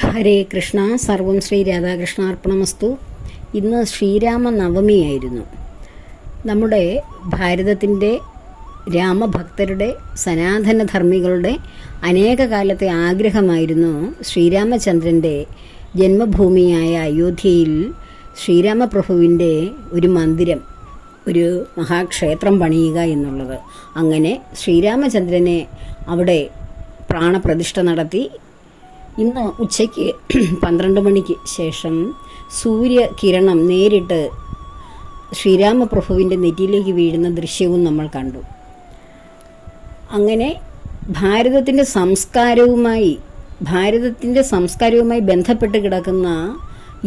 ഹരേ കൃഷ്ണ. സർവം ശ്രീ രാധാകൃഷ്ണാർപ്പണമസ്തു. ഇന്ന് ശ്രീരാമ നവമിയായിരുന്നു. നമ്മുടെ ഭാരതത്തിൻ്റെ രാമഭക്തരുടെ സനാതനധർമ്മികളുടെ അനേക കാലത്തെ ആഗ്രഹമായിരുന്നു ശ്രീരാമചന്ദ്രൻ്റെ ജന്മഭൂമിയായ അയോധ്യയിൽ ശ്രീരാമപ്രഭുവിൻ്റെ ഒരു മന്ദിരം, ഒരു മഹാക്ഷേത്രം പണിയുക എന്നുള്ളത്. അങ്ങനെ ശ്രീരാമചന്ദ്രനെ അവിടെ പ്രാണപ്രതിഷ്ഠ നടത്തി. ഇന്ന് ഉച്ചയ്ക്ക് 12 മണിക്ക് ശേഷം സൂര്യകിരണം നേരിട്ട് ശ്രീരാമപ്രഭുവിൻ്റെ നെറ്റിയിലേക്ക് വീഴുന്ന ദൃശ്യവും നമ്മൾ കണ്ടു. അങ്ങനെ ഭാരതത്തിൻ്റെ സംസ്കാരവുമായി ബന്ധപ്പെട്ട് കിടക്കുന്ന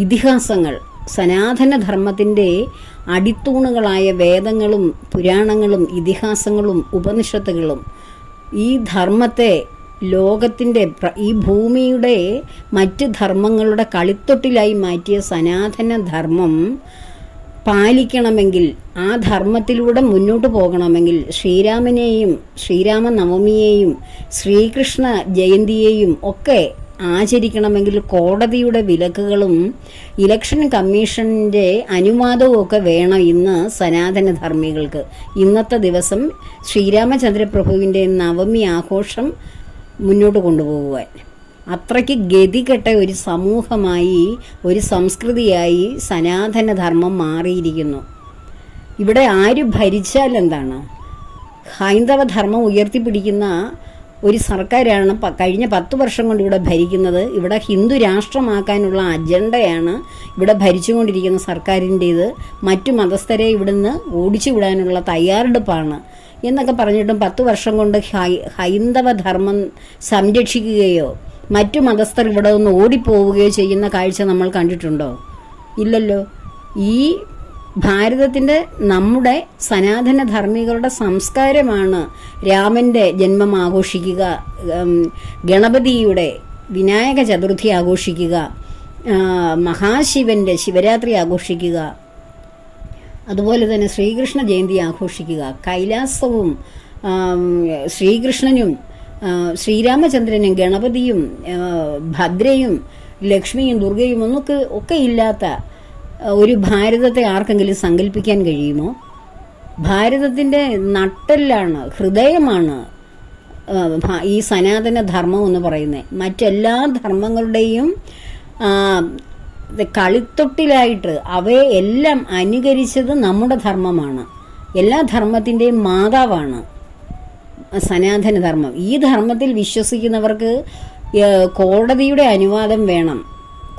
ഇതിഹാസങ്ങൾ, സനാതനധർമ്മത്തിൻ്റെ അടിത്തൂണുകളായ വേദങ്ങളും പുരാണങ്ങളും ഇതിഹാസങ്ങളും ഉപനിഷത്തുകളും ഈ ധർമ്മത്തെ, ലോകത്തിൻ്റെ, ഈ ഭൂമിയുടെ മറ്റ് ധർമ്മങ്ങളുടെ കളിത്തൊട്ടിലായി മാറ്റിയ സനാതനധർമ്മം പാലിക്കണമെങ്കിൽ, ആ ധർമ്മത്തിലൂടെ മുന്നോട്ട് പോകണമെങ്കിൽ ശ്രീരാമനെയും ശ്രീരാമനവമിയെയും ശ്രീകൃഷ്ണ ജയന്തിയെയും ഒക്കെ ആചരിക്കണമെങ്കിൽ കോടതിയുടെ വിലക്കുകളും ഇലക്ഷൻ കമ്മീഷൻ്റെ അനുവാദവും ഒക്കെ വേണം ഇന്ന് സനാതനധർമ്മികൾക്ക്. ഇന്നത്തെ ദിവസം ശ്രീരാമചന്ദ്രപ്രഭുവിൻ്റെ നവമി ആഘോഷം മുന്നോട്ട് കൊണ്ടുപോകുവാൻ അത്രയ്ക്ക് ഗതികെട്ട ഒരു സമൂഹമായി, ഒരു സംസ്കൃതിയായി സനാതനധർമ്മം മാറിയിരിക്കുന്നു. ഇവിടെ ആര് ഭരിച്ചാൽ എന്താണ്? ഹൈന്ദവ ധർമ്മം ഉയർത്തിപ്പിടിക്കുന്ന ഒരു സർക്കാരാണ് കഴിഞ്ഞ 10 വർഷം കൊണ്ട് ഇവിടെ ഭരിക്കുന്നത്. ഇവിടെ ഹിന്ദു രാഷ്ട്രമാക്കാനുള്ള അജണ്ടയാണ് ഇവിടെ ഭരിച്ചുകൊണ്ടിരിക്കുന്ന സർക്കാരിൻ്റേത്. മറ്റു മതസ്ഥരെ ഇവിടുന്ന് ഓടിച്ചു വിടാനുള്ള തയ്യാറെടുപ്പാണ് എന്നൊക്കെ പറഞ്ഞിട്ടും 10 വർഷം കൊണ്ട് ഹൈന്ദവ ധർമ്മം സംരക്ഷിക്കുകയോ മറ്റു മതസ്ഥർ ഇവിടെ നിന്ന് ഓടിപ്പോവുകയോ ചെയ്യുന്ന കാഴ്ച നമ്മൾ കണ്ടിട്ടുണ്ടോ? ഇല്ലല്ലോ. ഈ ഭാരതത്തിൻ്റെ, നമ്മുടെ സനാതനധർമ്മികളുടെ സംസ്കാരമാണ് രാമൻ്റെ ജന്മം ആഘോഷിക്കുക, ഗണപതിയുടെ വിനായക ചതുർത്ഥി ആഘോഷിക്കുക, മഹാശിവൻ്റെ ശിവരാത്രി ആഘോഷിക്കുക, അതുപോലെ തന്നെ ശ്രീകൃഷ്ണ ജയന്തി ആഘോഷിക്കുക. കൈലാസവും ശ്രീകൃഷ്ണനും ശ്രീരാമചന്ദ്രനും ഗണപതിയും ഭദ്രയും ലക്ഷ്മിയും ദുർഗയും ഒക്കെ ഇല്ലാത്ത ഒരു ഭാരതത്തെ ആർക്കെങ്കിലും സങ്കല്പിക്കാൻ കഴിയുമോ? ഭാരതത്തിൻ്റെ നട്ടെല്ലാണ്, ഹൃദയമാണ് ഈ സനാതനധർമ്മം എന്ന് പറയുന്നത്. മറ്റെല്ലാ ധർമ്മങ്ങളുടെയും കളിത്തൊട്ടിലായിട്ട് അവയെ എല്ലാം അനുകരിച്ചത് നമ്മുടെ ധർമ്മമാണ്. എല്ലാ ധർമ്മത്തിൻ്റെയും മാതാവാണ് സനാതനധർമ്മം. ഈ ധർമ്മത്തിൽ വിശ്വസിക്കുന്നവർക്ക് കോടതിയുടെ അനുവാദം വേണം.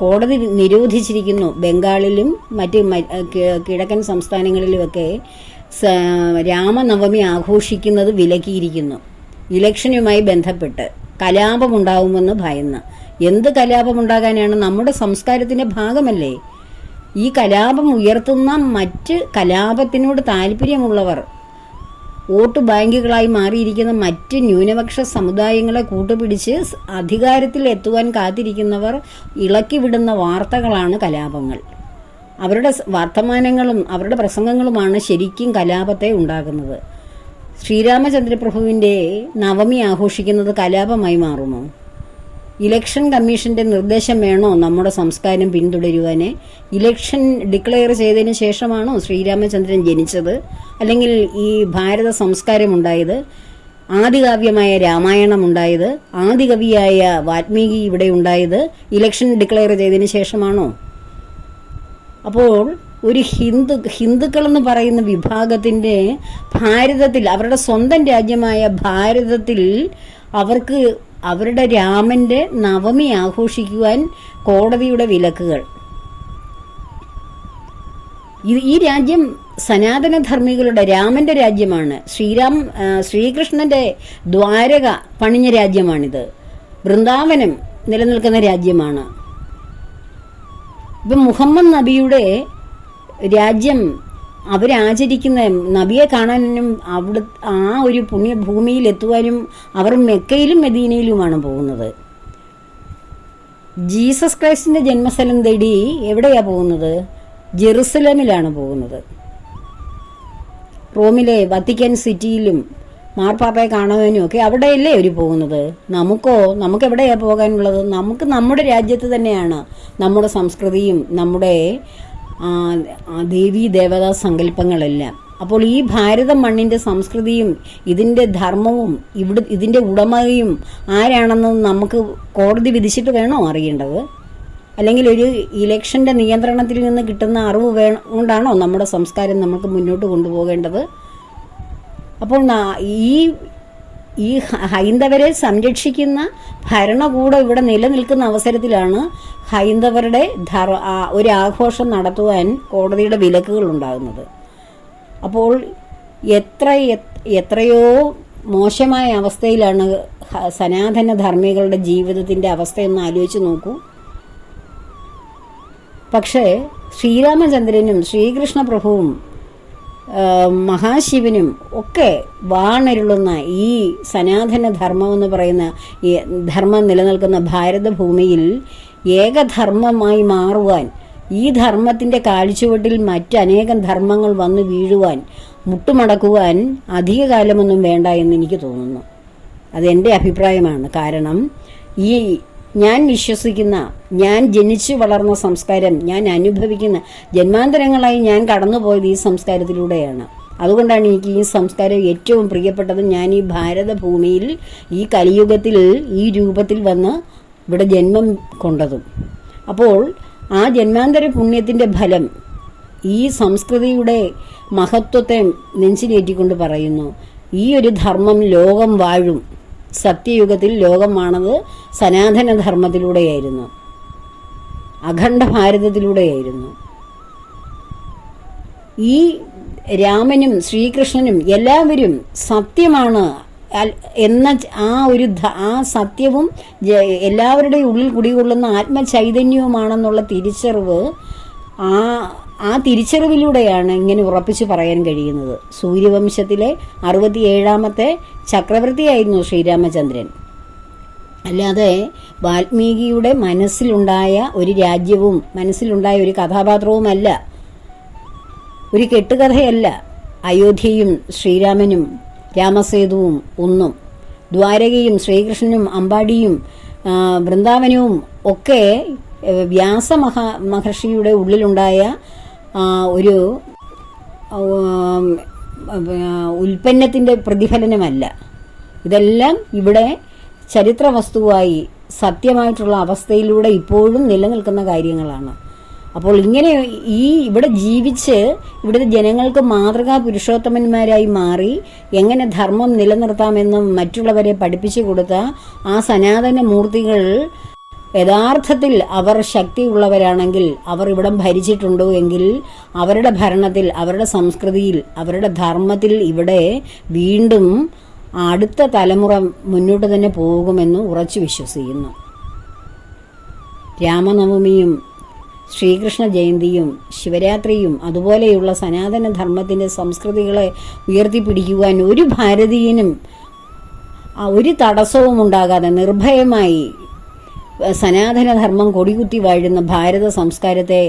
കോടതി നിരോധിച്ചിരിക്കുന്നു. ബംഗാളിലും മറ്റ് കിഴക്കൻ സംസ്ഥാനങ്ങളിലുമൊക്കെ രാമനവമി ആഘോഷിക്കുന്നത് വിലക്കിയിരിക്കുന്നു. ഇലക്ഷനുമായി ബന്ധപ്പെട്ട് കലാപമുണ്ടാകുമെന്ന് ഭയന്ന്. എന്ത് കലാപമുണ്ടാകാനാണ്? നമ്മുടെ സംസ്കാരത്തിൻ്റെ ഭാഗമല്ലേ. ഈ കലാപം ഉയർത്തുന്ന മറ്റ് കലാപത്തിനോട് താല്പര്യമുള്ളവർ, വോട്ട് ബാങ്കുകളായി മാറിയിരിക്കുന്ന മറ്റ് ന്യൂനപക്ഷ സമുദായങ്ങളെ കൂട്ടുപിടിച്ച് അധികാരത്തിൽ എത്തുവാൻ കാത്തിരിക്കുന്നവർ ഇളക്കിവിടുന്ന വാർത്തകളാണ് കലാപങ്ങൾ. അവരുടെ വർത്തമാനങ്ങളും അവരുടെ പ്രസംഗങ്ങളുമാണ് ശരിക്കും കലാപത്തെ ഉണ്ടാക്കുന്നത്. ശ്രീരാമചന്ദ്രപ്രഭുവിൻ്റെ നവമി ആഘോഷിക്കുന്നത് കലാപമായി മാറുമോ? ഇലക്ഷൻ കമ്മീഷൻ്റെ നിർദ്ദേശം വേണോ നമ്മുടെ സംസ്കാരം പിന്തുടരുവാൻ? ഇലക്ഷൻ ഡിക്ലെയർ ചെയ്തതിന് ശേഷമാണോ ശ്രീരാമചന്ദ്രൻ ജനിച്ചത്? അല്ലെങ്കിൽ ഈ ഭാരത സംസ്കാരം ഉണ്ടായത്? ആദികാവ്യമായ രാമായണം ഉണ്ടായത്, ആദികവിയായ വാൽമീകി ഇവിടെ ഉണ്ടായത് ഇലക്ഷൻ ഡിക്ലെയർ ചെയ്തതിന് ശേഷമാണോ? അപ്പോൾ ഒരു ഹിന്ദുക്കളെന്ന് പറയുന്ന വിഭാഗത്തിൻ്റെ ഭാരതത്തിൽ, അവരുടെ സ്വന്തം രാജ്യമായ ഭാരതത്തിൽ അവർക്ക് അവരുടെ രാമൻ്റെ നവമി ആഘോഷിക്കുവാൻ കോടതിയുടെ വിലക്കുകൾ. ഈ രാജ്യം സനാതനധർമ്മികളുടെ, രാമൻ്റെ രാജ്യമാണ്. ശ്രീകൃഷ്ണൻ്റെ ദ്വാരക പണിഞ്ഞ രാജ്യമാണിത്. വൃന്ദാവനം നിലനിൽക്കുന്ന രാജ്യമാണ്. ഇപ്പം മുഹമ്മദ് നബിയുടെ രാജ്യം അവരാചരിക്കുന്ന, നബിയെ കാണാനും ആ ഒരു പുണ്യഭൂമിയിൽ എത്തുവാനും അവർ മെക്കയിലും മദീനയിലുമാണ് പോകുന്നത്. ജീസസ് ക്രൈസ്റ്റിൻ്റെ ജന്മസ്ഥലം തേടി എവിടെയാണ് പോകുന്നത്? ജെറുസലേമിലാണ് പോകുന്നത്. റോമിലെ വത്തിക്കാൻ സിറ്റിയിലും മാർപ്പാപ്പയെ കാണുവാനും ഒക്കെ അവിടെയല്ലേ അവർ പോകുന്നത്. നമുക്ക് എവിടെയാണ് പോകാനുള്ളത്? നമുക്ക് നമ്മുടെ രാജ്യത്ത് തന്നെയാണ് നമ്മുടെ സംസ്കൃതിയും നമ്മുടെ ദേവീ ദേവതാ സങ്കല്പങ്ങളെല്ലാം. അപ്പോൾ ഈ ഭാരത മണ്ണിൻ്റെ സംസ്കൃതിയും ഇതിൻ്റെ ധർമ്മവും ഇതിൻ്റെ ഉടമയും ആരാണെന്ന് നമുക്ക് കോടതി വിധിച്ചിട്ട് വേണോ അറിയേണ്ടത്? അല്ലെങ്കിൽ ഒരു ഇലക്ഷൻ്റെ നിയന്ത്രണത്തിൽ നിന്ന് കിട്ടുന്ന അറിവ് കൊണ്ടാണോ നമ്മുടെ സംസ്കാരം നമുക്ക് മുന്നോട്ട് കൊണ്ടുപോകേണ്ടത്? അപ്പോൾ ഈ ഹൈന്ദവരെ സംരക്ഷിക്കുന്ന ഭരണകൂടം ഇവിടെ നിലനിൽക്കുന്ന അവസരത്തിലാണ് ഹൈന്ദവരുടെ ഒരു ആഘോഷം നടത്തുവാൻ കോടതിയുടെ വിലക്കുകൾ ഉണ്ടാകുന്നത്. അപ്പോൾ എത്രയോ മോശമായ അവസ്ഥയിലാണ് സനാതന ധർമ്മികളുടെ ജീവിതത്തിൻ്റെ അവസ്ഥയൊന്ന് ആലോചിച്ച് നോക്കൂ. പക്ഷേ ശ്രീരാമചന്ദ്രനും ശ്രീകൃഷ്ണ പ്രഭുവും മഹാശിവനും ഒക്കെ വാണരുളുന്ന ഈ സനാതന ധർമ്മമെന്ന് പറയുന്ന ഈ ധർമ്മം നിലനിൽക്കുന്ന ഭാരതഭൂമിയിൽ ഏകധർമ്മമായി മാറുവാൻ, ഈ ധർമ്മത്തിൻ്റെ കാഴ്ചവട്ടിൽ മറ്റനേകം ധർമ്മങ്ങൾ വന്നു വീഴുവാൻ, മുട്ടുമടക്കുവാൻ അധികകാലമൊന്നും വേണ്ട എന്ന് എനിക്ക് തോന്നുന്നു. അതെൻ്റെ അഭിപ്രായമാണ്. കാരണം ഞാൻ വിശ്വസിക്കുന്ന, ഞാൻ ജനിച്ചു വളർന്ന സംസ്കാരം, ഞാൻ അനുഭവിക്കുന്ന, ജന്മാന്തരങ്ങളായി ഞാൻ കടന്നുപോയത് ഈ സംസ്കാരത്തിലൂടെയാണ്. അതുകൊണ്ടാണ് എനിക്ക് ഈ സംസ്കാരം ഏറ്റവും പ്രിയപ്പെട്ടതും ഞാൻ ഈ ഭാരതഭൂമിയിൽ ഈ കലിയുഗത്തിൽ ഈ രൂപത്തിൽ വന്ന് ഇവിടെ ജന്മം കൊണ്ടതും. അപ്പോൾ ആ ജന്മാന്തര പുണ്യത്തിൻ്റെ ഫലം ഈ സംസ്കൃതിയുടെ മഹത്വത്തെ നെഞ്ചിലേറ്റിക്കൊണ്ട് പറയുന്നു. ഈ ഒരു ധർമ്മം ലോകം വാഴും. സത്യയുഗത്തിൽ ലോകം വാണത് സനാതന ധർമ്മത്തിലൂടെയായിരുന്നു, അഖണ്ഡ ഭാരതത്തിലൂടെയായിരുന്നു. ഈ രാമനും ശ്രീകൃഷ്ണനും എല്ലാവരും സത്യമാണ് എന്ന ആ സത്യവും എല്ലാവരുടെയും ഉള്ളിൽ കുടികൊള്ളുന്ന ആത്മചൈതന്യവുമാണെന്നുള്ള തിരിച്ചറിവ്, ആ തിരിച്ചറിവിലൂടെയാണ് ഇങ്ങനെ ഉറപ്പിച്ച് പറയാൻ കഴിയുന്നത്. സൂര്യവംശത്തിലെ 67ാമത്തെ ചക്രവർത്തിയായിരുന്നു ശ്രീരാമചന്ദ്രൻ. അല്ലാതെ വാൽമീകിയുടെ മനസ്സിലുണ്ടായ ഒരു രാജ്യവും മനസ്സിലുണ്ടായ ഒരു കഥാപാത്രവുമല്ല, ഒരു കെട്ടുകഥയല്ല. അയോധ്യയും ശ്രീരാമനും രാമസേതുവും ഒന്നും, ദ്വാരകയും ശ്രീകൃഷ്ണനും അമ്പാടിയും വൃന്ദാവനവും ഒക്കെ മഹർഷിയുടെ ഉള്ളിലുണ്ടായ ഒരു ഉൽപ്പന്നത്തിൻ്റെ പ്രതിഫലനമല്ല. ഇതെല്ലാം ഇവിടെ ചരിത്ര വസ്തുവായി സത്യമായിട്ടുള്ള അവസ്ഥയിലൂടെ ഇപ്പോഴും നിലനിൽക്കുന്ന കാര്യങ്ങളാണ്. അപ്പോൾ ഇങ്ങനെ ഇവിടെ ജീവിച്ച് ഇവിടുത്തെ ജനങ്ങൾക്ക് മാതൃകാ പുരുഷോത്തമന്മാരായി മാറി എങ്ങനെ ധർമ്മം നിലനിർത്താമെന്നും മറ്റുള്ളവരെ പഠിപ്പിച്ചു കൊടുത്ത ആ സനാതന മൂർത്തികൾ യഥാർത്ഥത്തിൽ അവർ ശക്തിയുള്ളവരാണെങ്കിൽ, അവർ ഇവിടം ഭരിച്ചിട്ടുണ്ടോ എങ്കിൽ അവരുടെ ഭരണത്തിൽ, അവരുടെ സംസ്കൃതിയിൽ, അവരുടെ ധർമ്മത്തിൽ ഇവിടെ വീണ്ടും അടുത്ത തലമുറ മുന്നോട്ട് തന്നെ പോകുമെന്ന് ഉറച്ചു വിശ്വസിക്കുന്നു. രാമനവമിയും ശ്രീകൃഷ്ണ ജയന്തിയും ശിവരാത്രിയും അതുപോലെയുള്ള സനാതന ധർമ്മത്തിൻ്റെ സംസ്കൃതികളെ ഉയർത്തിപ്പിടിക്കുവാൻ ഒരു ഭാരതീയനും ഒരു തടസ്സവും ഉണ്ടാകാതെ നിർഭയമായി സനാതനധർമ്മം കൊടികുത്തി വാഴുന്ന ഭാരത സംസ്കാരത്തെ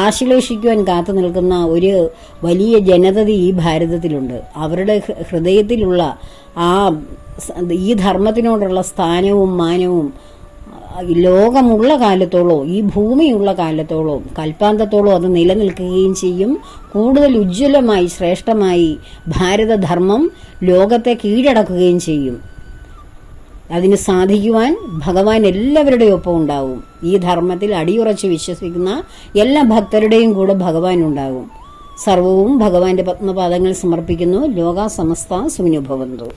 ആശ്ലേഷിക്കുവാൻ കാത്തു നിൽക്കുന്ന ഒരു വലിയ ജനത ഈ ഭാരതത്തിലുണ്ട്. അവരുടെ ഹൃദയത്തിലുള്ള ഈ ധർമ്മത്തിനോടുള്ള സ്ഥാനവും മാനവും ലോകമുള്ള കാലത്തോളവും ഈ ഭൂമിയുള്ള കാലത്തോളവും കൽപ്പാന്തത്തോളവും അത് നിലനിൽക്കുകയും ചെയ്യും. കൂടുതൽ ഉജ്ജ്വലമായി ശ്രേഷ്ഠമായി ഭാരതധർമ്മം ലോകത്തെ കീഴടക്കുകയും ചെയ്യും. അതിന് സാധിക്കുവാൻ ഭഗവാൻ എല്ലാവരുടെയും ഒപ്പം ഉണ്ടാവും. ഈ ധർമ്മത്തിൽ അടിയുറച്ച് വിശ്വസിക്കുന്ന എല്ലാ ഭക്തരുടെയും കൂടെ ഭഗവാൻ ഉണ്ടാകും. സർവവും ഭഗവാന്റെ പത്മപാദങ്ങൾ സമർപ്പിക്കുന്നു. ലോകാ സമസ്ത സുഖിനോ ഭവന്തു.